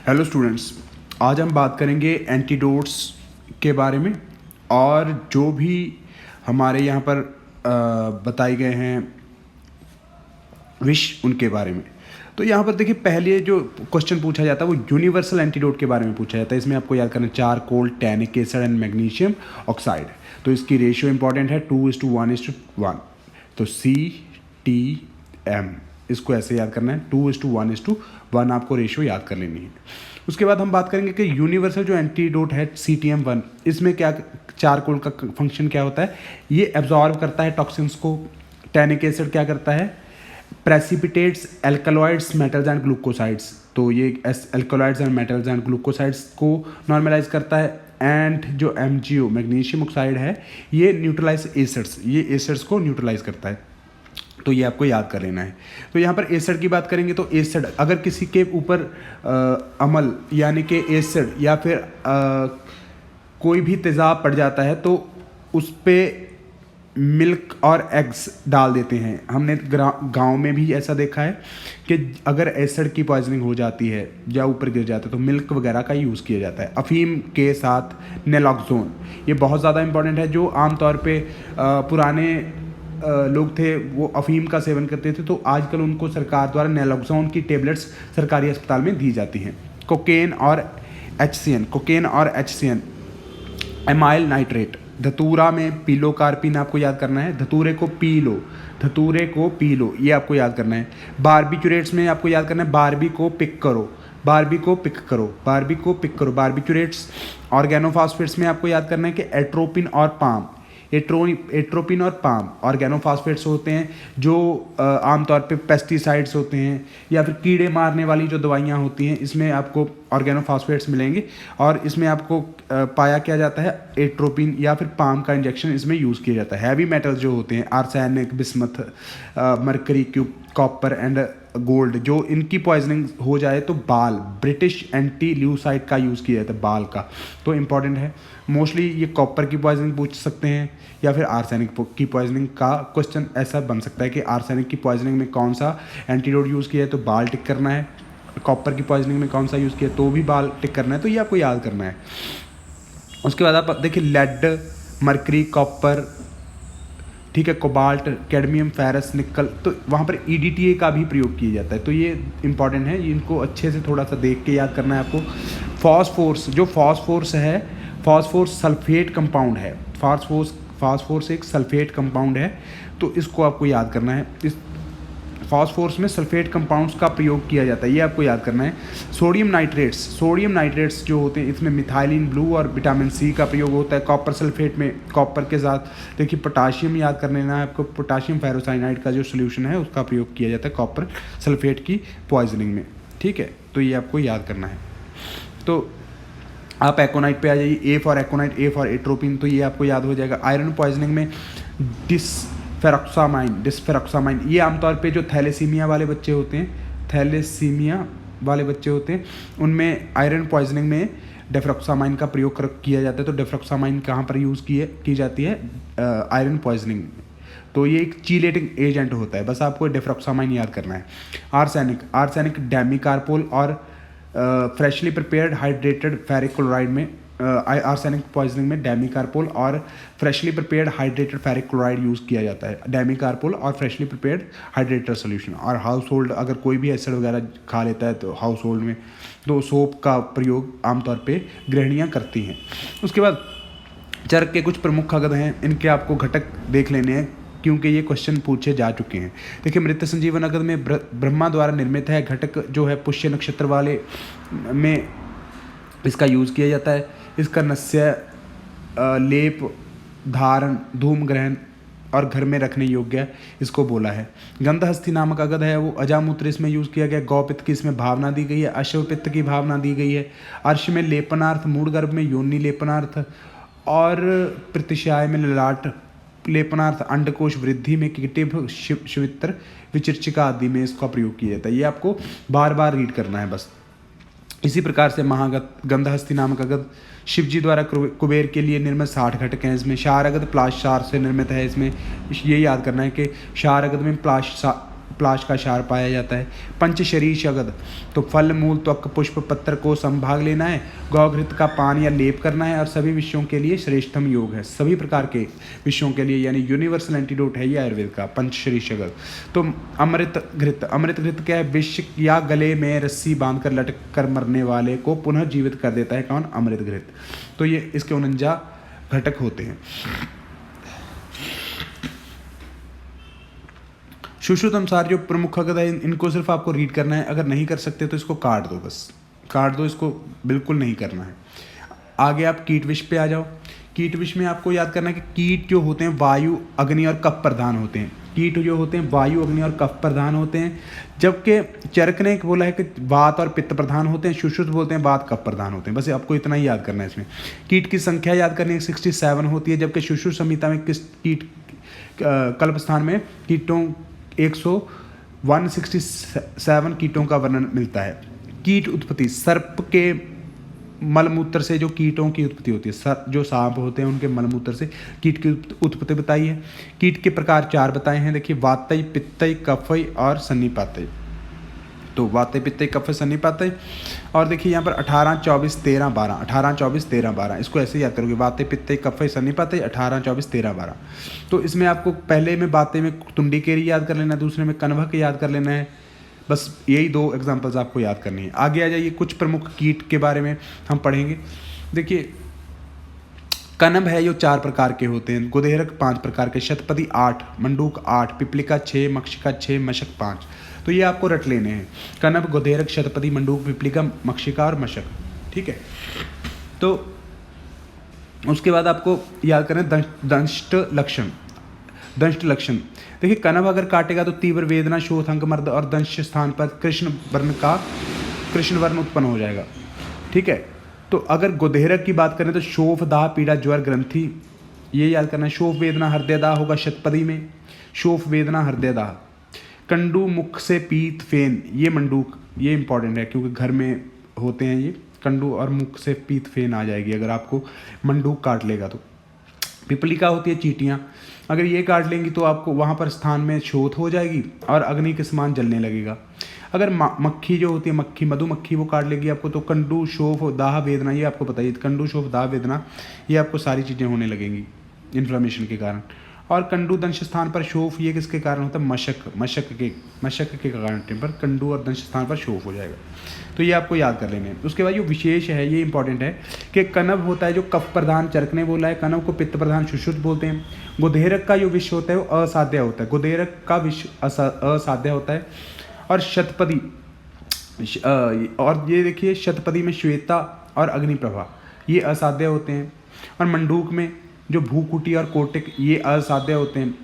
Hello students, आज हम बात करेंगे एंटीडोट्स के बारे में और जो भी हमारे यहाँ पर बताए गए हैं विश उनके बारे में। तो यहाँ पर देखिए, पहले जो क्वेश्चन पूछा जाता है वो यूनिवर्सल एंटीडोट के बारे में पूछा जाता है। इसमें आपको याद करना है charcoal, tannic acid and magnesium oxide. तो इसकी रेशियो इंपॉर्टेंट है 2:1:1। तो CTM इसको ऐसे याद करना है, 2:1:1 आपको रेशियो याद कर लेनी है। उसके बाद हम बात करेंगे कि यूनिवर्सल जो एंटीडोट है CTM1, इसमें क्या चारकोल का फंक्शन क्या होता है, ये एब्जॉर्ब करता है टॉक्सिन्स को। टैनिक एसिड क्या करता है, precipitates alkaloids metals and glucosides. तो ये alkaloids and metals and glucosides को नॉर्मलाइज करता है। एंड जो MgO मैग्नीशियम ऑक्साइड है, ये न्यूट्रलाइज एसिड्स, ये एसिड्स को न्यूट्रलाइज करता है। तो ये आपको याद कर लेना है। तो यहाँ पर एसिड की बात करेंगे तो एसिड अगर किसी के ऊपर अमल यानी कि एसिड या फिर कोई भी तेज़ाब पड़ जाता है तो उस पर मिल्क और एग्स डाल देते हैं। हमने गांव में भी ऐसा देखा है कि अगर एसिड की पॉइजनिंग हो जाती है या ऊपर गिर जाता है तो मिल्क वगैरह का यूज़ किया जाता है। अफीम के साथ नेलॉक्सोन, ये बहुत ज़्यादा इंपॉर्टेंट है। जो आमतौर पे पुराने लोग थे वो अफीम का सेवन करते थे, तो आजकल उनको सरकार द्वारा नेलॉक्सोन की टेबलेट्स सरकारी अस्पताल में दी जाती हैं। कोकेन और HCN, एमाइल नाइट्रेट। धतूरा में पिलोकार्पिन आपको याद करना है, धतूरे को पी लो, ये आपको याद करना है। बारबिक्यूरेट्स में आपको याद करना है बारबी को पिक करो। बारबिक्यूरेट्स। ऑर्गेनोफॉस्फेट्स में आपको याद करना है कि एट्रोपिन और पाम ऑर्गेनोफॉस्फेट्स होते हैं जो आमतौर पे पेस्टिसाइड्स होते हैं या फिर कीड़े मारने वाली जो दवाइयाँ होती हैं, इसमें आपको ऑर्गेनोफॉस्फेट्स मिलेंगे। और इसमें आपको पाया क्या जाता है, एट्रोपिन या फिर पाम का इंजेक्शन इसमें यूज़ किया जाता है। हैवी मेटल्स जो होते हैं arsenic, bismuth, mercury, copper and gold, जो इनकी पॉइजनिंग हो जाए तो बाल, ब्रिटिश एंटी ल्यूसाइड का यूज़ किया जाता है बाल का। तो इंपॉर्टेंट है। मोस्टली ये कॉपर की पॉइजनिंग पूछ सकते हैं या फिर आर्सेनिक की पॉइजनिंग का क्वेश्चन ऐसा बन सकता है कि आर्सेनिक की पॉइजनिंग में कौन सा एंटीडोट यूज़ किया है तो बाल टिक करना है। कॉपर की पॉइजनिंग में कौन सा यूज़ किया तो भी बाल टिक करना है। तो ये आपको याद करना है। उसके बाद आप देखिए लेड, मरकरी, कॉपर, ठीक है, कोबाल्ट, कैडमियम, फेरस, निकल, तो वहाँ पर EDTA का भी प्रयोग किया जाता है। तो ये इंपॉर्टेंट है, इनको अच्छे से थोड़ा सा देख के याद करना है आपको। फॉस्फोरस है, फॉस्फोरस सल्फेट कंपाउंड है। फॉस्फोरस एक सल्फेट कंपाउंड है, तो इसको आपको याद करना है। इस फॉस्फोरस में सल्फेट कंपाउंड्स का प्रयोग किया जाता है, ये आपको याद करना है। सोडियम नाइट्रेट्स जो होते हैं, इसमें मिथाइलिन ब्लू और विटामिन C का प्रयोग होता है। कॉपर सल्फेट में कॉपर के साथ देखिए पोटाशियम याद कर लेना है आपको। पोटाशियम फेरोसाइनाइड का जो सोल्यूशन है उसका प्रयोग किया जाता है कॉपर सल्फेट की पॉइजनिंग में, ठीक है। तो ये आपको याद करना है। तो आप एकोनाइट पे आ जाइए, A for aconite, A for atropine, तो ये आपको याद हो जाएगा। आयरन पॉइजनिंग में डिस्फेरॉक्सामाइन, ये आमतौर पे जो थैलेसीमिया वाले बच्चे होते हैं उनमें आयरन पॉइजनिंग में डेफ्रॉक्सामाइन का प्रयोग किया जाता है। तो डेफ्रॉक्सामाइन कहाँ पर यूज़ की जाती है, आयरन पॉइजनिंग में। तो ये एक चीलेटिंग एजेंट होता है, बस आपको डेफ्रॉक्सामाइन याद करना है। आर्सेनिक डेमिकार्पोल और freshly prepared hydrated ferric chloride में आर्सेनिक पॉइजनिंग में डेमिकार्पोल और freshly prepared hydrated ferric chloride use किया जाता है। डेमिकार्पोल और फ्रेशली प्रिपेयर्ड हाइड्रेटेड सोल्यूशन। और हाउस होल्ड, अगर कोई भी एसिड वगैरह खा लेता है तो हाउस होल्ड में तो सोप का प्रयोग आमतौर पे गृहिणियाँ करती हैं। उसके बाद चरक के कुछ प्रमुख अगध हैं, इनके आपको घटक देख लेने हैं क्योंकि ये क्वेश्चन पूछे जा चुके हैं। देखिए, मृत संजीवन अगध में ब्रह्मा द्वारा निर्मित है। घटक जो है पुष्य नक्षत्र वाले में इसका यूज़ किया जाता है। इसका नस्य, लेप, धारण, धूम ग्रहण और घर में रखने योग्य इसको बोला है। गंधहस्ती नामक अगध है, वो अजामूत्र इसमें यूज़ किया गया। गौपित्त की इसमें भावना दी गई है। अश्वपित्त की भावना दी गई है। अर्श में लेपनार्थ, मूढ़ गर्भ में योनि लेपनार्थ और प्रतिशाय में ललाट लेपनार्थ, अंडकोश वृद्धि में कीटिभ, शिवित्र, विचिर्चिका आदि में इसका प्रयोग किया जाता है। ये आपको बार बार रीड करना है बस। इसी प्रकार से गंधहस्ती नामक अगध शिवजी द्वारा कुबेर के लिए निर्मित 60 घटक हैं। इसमें शार अगध प्लाश शार से निर्मित है। इसमें ये याद करना है कि शार अगध में प्लाश का क्षार पाया जाता है। पंचशरीर शगद, तो फल, मूल, त्वक, पुष्प, पत्र को संभाग लेना है, गौघृत का पान या लेप करना है, और सभी विषयों के लिए श्रेष्ठतम योग है। सभी प्रकार के विषयों के लिए यानी यूनिवर्सल एंटीडोट है ये आयुर्वेद का पंचशरीर शगद। तो अमृत घृत, अमृत घृत क्या है? विष या गले में रस्सी बांधकर लटक कर मरने वाले को पुनः जीवित कर देता है। कौन? अमृत घृत। तो ये इसके 49 घटक होते हैं। सुश्रुत अनुसार जो प्रमुख घटक है इनको सिर्फ आपको रीड करना है। अगर नहीं कर सकते तो इसको काट दो, बस काट दो, इसको बिल्कुल नहीं करना है। आगे आप कीट विष पे आ जाओ। कीट विष में आपको याद करना है कि कीट जो होते हैं वायु, अग्नि और कफ प्रधान होते हैं। कीट जो होते हैं वायु, अग्नि और कफ प्रधान होते हैं, जबकि चरक ने बोला है कि वात और पित्त प्रधान होते हैं। सुश्रुत बोलते हैं वात कफ प्रधान होते हैं। बस आपको इतना ही याद करना है। इसमें कीट की संख्या याद करनी है 67 होती है, जबकि सुश्रुत संहिता में किस कीट कल्प स्थान में कीटों 167 कीटों का वर्णन मिलता है। कीट उत्पत्ति, सर्प के मलमूत्र से जो कीटों की उत्पत्ति होती है, जो सांप होते हैं उनके मलमूत्र से कीट की उत्पत्ति बताई है। कीट के प्रकार 4 बताए हैं। देखिए, वातई, पित्तई, कफई और सन्निपातई। तो वातई, पित्तई, कफई, सन्निपातई। और देखिए यहाँ पर 18, 24, 13, 12, 18, 24, 13, 12, इसको ऐसे याद करोगे। वातई, पित्तई, कफई, सन्निपातई, 18, 24, 13, 12। तो इसमें आपको पहले में बातें में तुंडी केरी याद कर लेना है, दूसरे में कन्भक याद कर लेना है। बस यही 2 एग्जाम्पल्स आपको याद करनी है। आगे आ जाइए, कुछ प्रमुख कीट के बारे में हम पढ़ेंगे। देखिए, कनभ है जो 4 प्रकार के होते हैं, गुदेहरक 5 प्रकार के, शतपदी 8, मंडूक 8, पिपलिका 6, मक्षिका 6, मशक 5। तो ये आपको रट लेने हैं, कनभ, गुदेहरक, शतपदी, मंडूक, पिपलिका, मक्षिका और मशक। ठीक है। तो उसके बाद आपको याद करना दंष्ट लक्षण। दंष्ट लक्षण, देखिए, कनभ अगर काटेगा तो तीव्र वेदना, शोथ, अंगमर्द और दंश स्थान पर कृष्ण वर्ण उत्पन्न हो जाएगा। ठीक है। तो अगर गुदेहरक की बात करें तो शोफ, दाह, पीड़ा, ज्वर, ग्रंथि, ये याद करना है। शोफ वेदना हृदय दाह होगा शतपदी में, शोफ वेदना हृदय दाह। कंडू, मुख से पीत, फेन, ये मंडूक, ये इंपॉर्टेंट है क्योंकि घर में होते हैं ये। कंडू और मुख से पीत, फेन आ जाएगी अगर आपको मंडूक काट लेगा तो। पिपलिका होती है चींटियाँ, अगर ये काट लेंगी तो आपको वहाँ पर स्थान में शोथ हो जाएगी और अग्नि के समान जलने लगेगा। अगर मक्खी जो होती है, मक्खी, मधुमक्खी, वो काट लेगी आपको तो कंडू, शोफ, दाह, वेदना, ये आपको बताइए। कंडू, शोफ, दाह, वेदना, ये आपको सारी चीज़ें होने लगेंगी इन्फ्लेमेशन के कारण। और कंडू दंश स्थान पर शोफ, ये किसके कारण होता है? मशक के कारण पर कंडू और दंश स्थान पर शोफ हो जाएगा। तो ये आपको याद कर लेने हैं। उसके बाद जो विशेष है, ये इंपॉर्टेंट है कि कनभ होता है जो कफ प्रधान, चरक ने बोला है। कनभ को पित्त प्रधान, सुश्रुत बोलते हैं। गुदेहरक का जो विष होता है वो असाध्य होता है, गुदेहरक का विष असाध्य होता है। और शतपदी, और ये देखिए, शतपदी में श्वेता और अग्निप्रभा, ये असाध्य होते हैं। और मंडूक में जो भूकुटी और कोटिक, ये असाध्य होते हैं।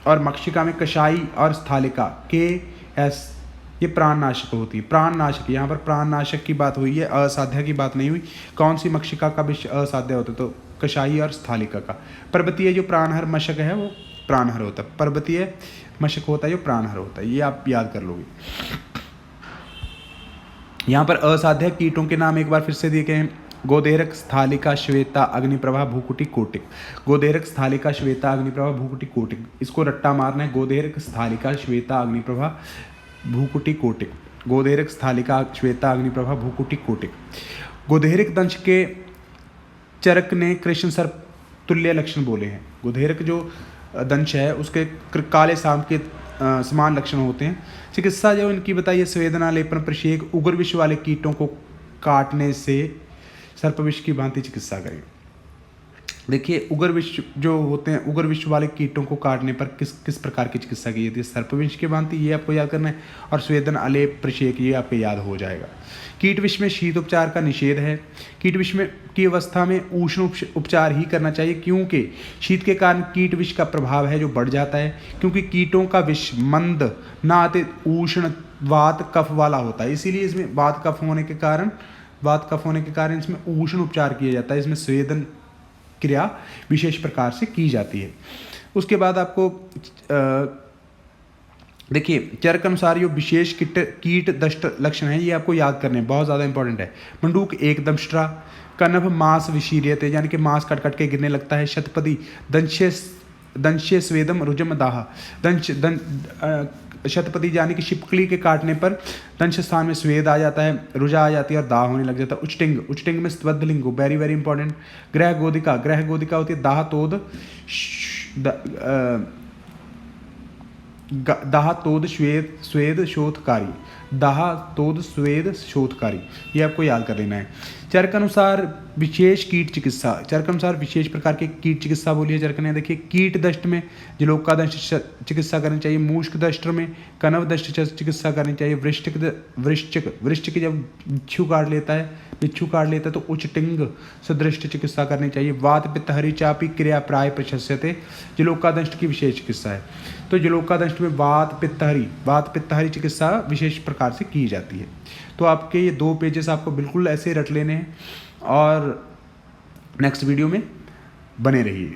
और मक्षिका में कषाई और स्थालिका, KS, ये प्राणनाशक होती है। प्राणनाशक, यहाँ पर प्राणनाशक की बात हुई है, असाध्य की बात नहीं हुई। कौन सी मक्षिका का विष असाध्य होता है? तो कषाई और स्थालिका का। पर्वतीय जो प्राणहर मशक है वो प्राणहर होता है, पर्वतीय मशक होता है जो प्राणहर होता है, ये आप याद कर लोगे। यहाँ पर असाध्य कीटों के नाम एक बार फिर से दिए गए हैं। गोदेहरक, स्थालिका, श्वेता, अग्निप्रभा, भूकुटी, कोटिक। गोदेहरक, स्थालिका, श्वेता, अग्निप्रभा, भूकुटी, कोटिक, इसको रट्टा मारना है। गोदेहरक, स्थालिका, श्वेता, अग्निप्रभा, भूकुटी, कोटिक। गोदेहरक, स्थालिका, श्वेता, अग्निप्रभा, भूकुटी, कोटिक। गोदेहरक दंश के चरक ने कृष्ण सर्प तुल्य लक्षण बोले हैं। गोदेहरक जो दंश है उसके काले सांप के समान लक्षण होते हैं। चिकित्सा जो इनकी बताइए, स्वेदना, लेपन, प्रशेक, उग्र विष वाले कीटों को काटने से सर्पविष की भांति चिकित्सा करें। देखिए, उग्र विष जो होते हैं, उग्र विष वाले कीटों को काटने पर किस प्रकार की चिकित्सा की जाती है? सर्पविष की भांति, ये आपको याद करना है। और स्वेदन, अलेप, प्रशेक, ये आपको याद हो जाएगा। कीट विष में शीत उपचार का निषेध है। कीट विष में की अवस्था में उष्ण उपचार ही करना चाहिए, क्योंकि शीत के कारण कीट विष का प्रभाव है जो बढ़ जाता है, क्योंकि कीटों का विष मंद, नाते उष्ण, वात कफ वाला होता है। इसीलिए इसमें वात कफ होने के कारण इसमें उष्ण उपचार किया जाता है। इसमें स्वेदन क्रिया विशेष प्रकार से की जाती है। उसके बाद आपको देखिए, चरक अनुसार जो विशेष कीट दंष्ट लक्षण है, ये आपको याद करने हैं, बहुत ज़्यादा इंपॉर्टेंट है। मंडूक एक दंष्ट्रा, कनभ मांस विशीर्यते, यानी कि मांस कट कट के गिरने लगता है। शतपदी दंश्य स्वेदम रुजम दाह, शतपथी यानी कि छिपकली के काटने पर दंश स्थान में स्वेद आ जाता है, रुझा आ जाती है और दाह होने लग जाता है। उच्चटिंग, उच्चटिंग में स्त्वद्धलिंग, वेरी वेरी इंपॉर्टेंट। ग्रह गोदिका, ग्रह गोदिका होती है दाह तोद दाह तोद स्वेद शोधकारी, दाह तोद स्वेद शोधकारी, ये आपको याद कर लेना है। चरक अनुसार विशेष कीट चिकित्सा, चरक अनुसार विशेष प्रकार के कीट चिकित्सा बोली है चरक ने। देखिए कीट दष्ट में जलोका दष्ट चिकित्सा करनी चाहिए, मूष्क दष्ट में कनव दष्ट चिकित्सा करनी चाहिए, वृश्चिक जब बिच्छू काट लेता है तो उच्चटिंग सदृष्ट चिकित्सा करनी चाहिए। वात पित्त हरि चापी क्रिया प्राय प्रशस्यते, जलोका दष्ट की विशेष चिकित्सा है। तो जलोका दष्ट में वात पित्त हरि चिकित्सा विशेष प्रकार से की जाती है। तो आपके ये 2 पेजेस आपको बिल्कुल ऐसे रट लेने हैं और नेक्स्ट वीडियो में बने रहिए।